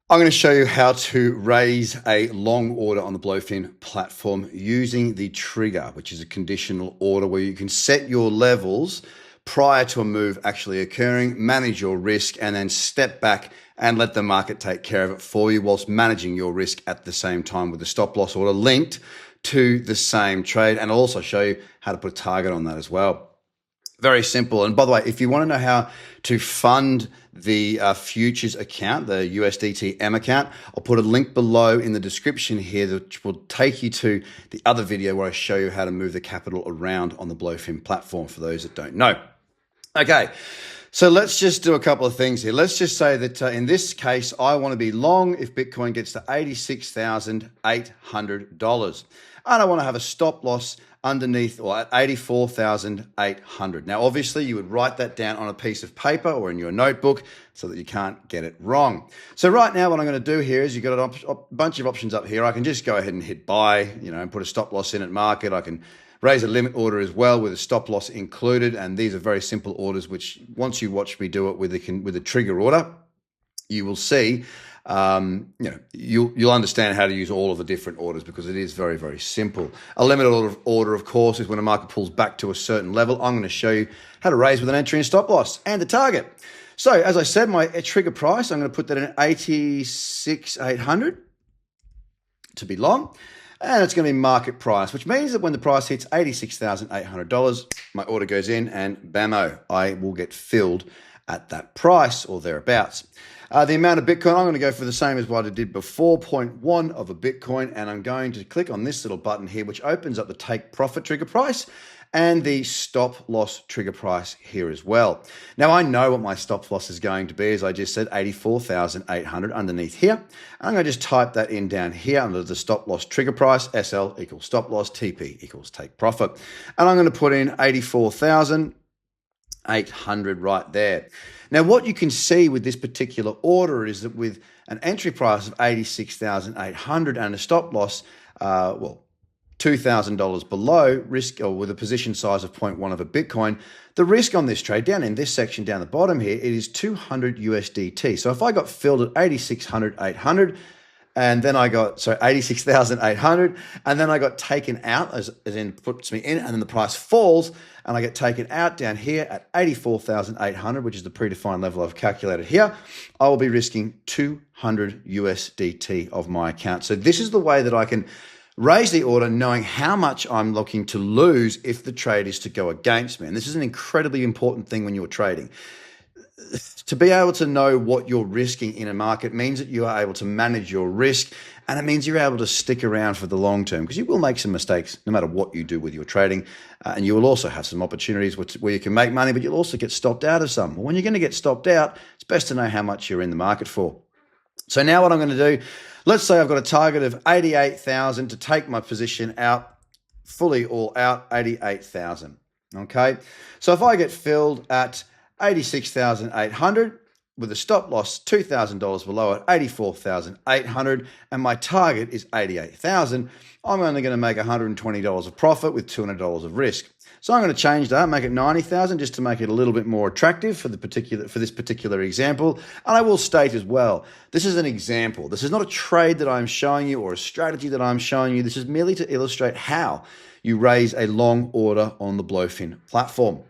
I'm going to show you how to raise a long order on the BloFin platform using the trigger, which is a conditional order where you can set your levels prior to a move actually occurring, manage your risk, and then step back and let the market take care of it for you whilst managing your risk at the same time with the stop loss order linked to the same trade. And I'll also show you how to put a target on that as well. Very simple. And by the way, if you want to know how to fund the futures account, the USDT account, I'll put a link below in the description here that will take you to the other video where I show you how to move the capital around on the BloFin platform for those that don't know. Okay, so let's just do a couple of things here. Let's just say that in this case, I want to be long if Bitcoin gets to $86,800. And I want to have a stop loss underneath or at 84,800. Now, obviously, you would write that down on a piece of paper or in your notebook so that you can't get it wrong. So right now, what I'm going to do here is you've got a bunch of options up here. I can just go ahead and hit buy, and put a stop loss in at market. I can raise a limit order as well with a stop loss included. And these are very simple orders, which once you watch me do it with a trigger order, you will see, you'll understand how to use all of the different orders because it is very, very simple. A limit order, of course, is when a market pulls back to a certain level. I'm going to show you how to raise with an entry and stop loss and a target. So as I said, my trigger price, I'm going to put that in at 86,800 to be long. And it's going to be market price, which means that when the price hits $86,800, my order goes in and bammo, I will get filled at that price or thereabouts. The amount of Bitcoin, I'm going to go for the same as what I did before, 0.1 of a Bitcoin, and I'm going to click on this little button here, which opens up the take profit trigger price and the stop loss trigger price here as well. Now, I know what my stop loss is going to be, as I just said, 84,800 underneath here. I'm going to just type that in down here under the stop loss trigger price, SL equals stop loss, TP equals take profit. And I'm going to put in 84,800 right there. Now, what you can see with this particular order is that with an entry price of 86,800 and a stop loss, $2,000 below risk, or with a position size of 0.1 of a Bitcoin, the risk on this trade down in this section down the bottom here, it is 200 USDT. So if I got filled at 86,800, and then I got, 86,800, and then I got taken out, as in puts me in, and then the price falls, and I get taken out down here at 84,800, which is the predefined level I've calculated here, I will be risking 200 USDT of my account. So this is the way that I can raise the order knowing how much I'm looking to lose if the trade is to go against me. And this is an incredibly important thing when you're trading. To be able to know what you're risking in a market means that you are able to manage your risk, and it means you're able to stick around for the long term, because you will make some mistakes no matter what you do with your trading, and you will also have some opportunities where you can make money, but you'll also get stopped out of some. When you're going to get stopped out, it's best to know how much you're in the market for. So now what I'm going to do, let's say I've got a target of 88,000 to take my position out, fully all out, 88,000. Okay, so if I get filled at 86,800 with a stop loss $2,000 below at 84,800, and my target is 88,000, I'm only going to make $120 of profit with $200 of risk. So I'm going to change that, make it 90,000 just to make it a little bit more attractive for this particular example. And I will state as well, this is an example. This is not a trade that I'm showing you or a strategy that I'm showing you. This is merely to illustrate how you raise a long order on the BloFin platform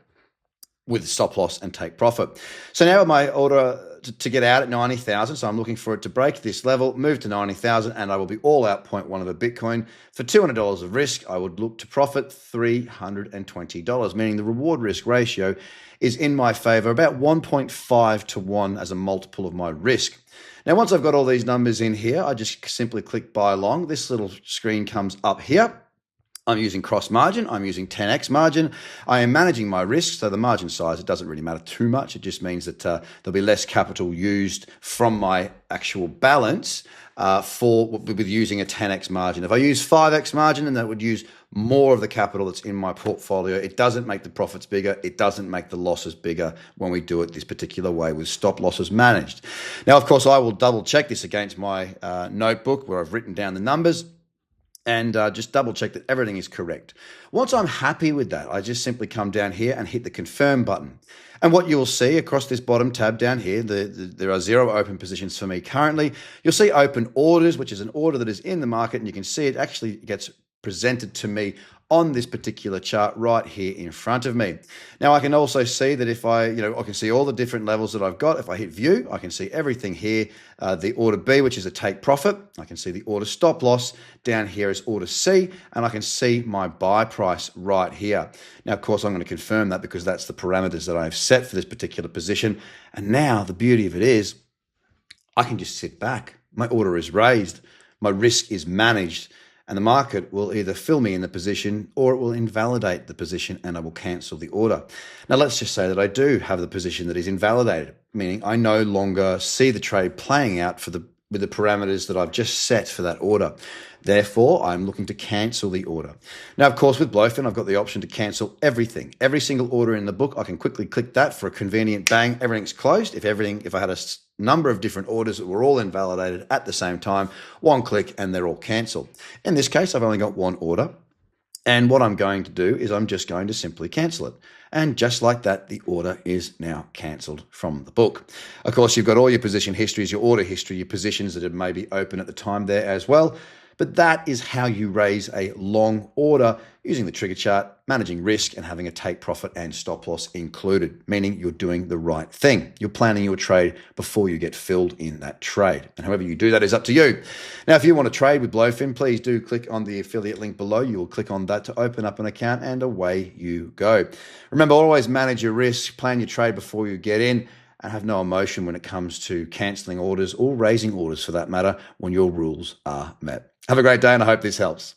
with stop loss and take profit. So now my order to get out at 90,000, so I'm looking for it to break this level, move to 90,000, and I will be all out 0.1 of a Bitcoin. For $200 of risk, I would look to profit $320, meaning the reward risk ratio is in my favor, about 1.5 to 1 as a multiple of my risk. Now, once I've got all these numbers in here, I just simply click buy long. This little screen comes up here. I'm using cross margin. I'm using 10x margin. I am managing my risk. So the margin size, it doesn't really matter too much. It just means that there'll be less capital used from my actual balance with using a 10x margin. If I use 5x margin, then that would use more of the capital that's in my portfolio. It doesn't make the profits bigger. It doesn't make the losses bigger when we do it this particular way with stop losses managed. Now, of course, I will double check this against my notebook where I've written down the numbers. and just double check that everything is correct. Once I'm happy with that, I just simply come down here and hit the confirm button. And what you will see across this bottom tab down here, there are 0 open positions for me currently. You'll see open orders, which is an order that is in the market, and you can see it actually gets presented to me on this particular chart right here in front of me. Now I can also see that if I can see all the different levels that I've got. If I hit view, I can see everything here. The order B, which is a take profit. I can see the order stop loss. Down here is order C, and I can see my buy price right here. Now, of course, I'm going to confirm that because that's the parameters that I've set for this particular position. And now the beauty of it is I can just sit back. My order is raised. My risk is managed. And the market will either fill me in the position or it will invalidate the position and I will cancel the order. Now, let's just say that I do have the position that is invalidated, meaning I no longer see the trade playing out with the parameters that I've just set for that order. Therefore, I'm looking to cancel the order. Now, of course, with BloFin, I've got the option to cancel everything. Every single order in the book, I can quickly click that for a convenient bang. Everything's closed. If I had a number of different orders that were all invalidated at the same time, one click and they're all canceled. In this case, I've only got one order. And what I'm going to do is I'm just going to simply cancel it. And just like that, the order is now cancelled from the book. Of course, you've got all your position histories, your order history, your positions that may be open at the time there as well. But that is how you raise a long order using the trigger chart, managing risk and having a take profit and stop loss included, meaning you're doing the right thing. You're planning your trade before you get filled in that trade. And however you do that is up to you. Now, if you want to trade with BloFin, please do click on the affiliate link below. You will click on that to open up an account and away you go. Remember, always manage your risk, plan your trade before you get in, and have no emotion when it comes to cancelling orders or raising orders for that matter when your rules are met. Have a great day and I hope this helps.